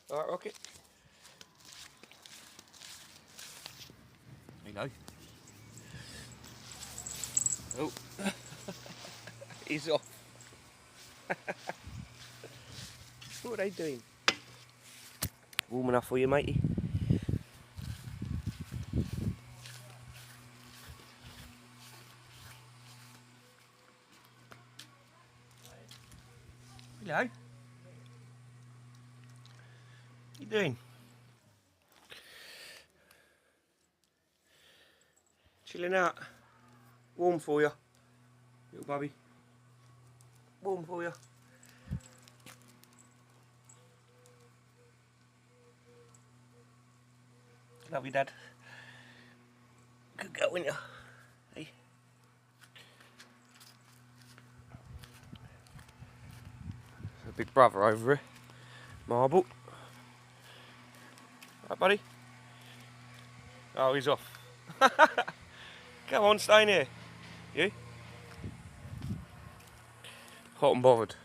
Alright, Rocket. Hello. Oh, he's off. What are they doing? Warm enough for you, matey? Hello. What you doing? Chilling out. Warm for you, little bubby. Warm for you. Love you, Dad. Good girl, ain't you? Hey. A big brother over here. Marble. Right, buddy? Oh, he's off. Come on, stay in here. You? Hot and bothered.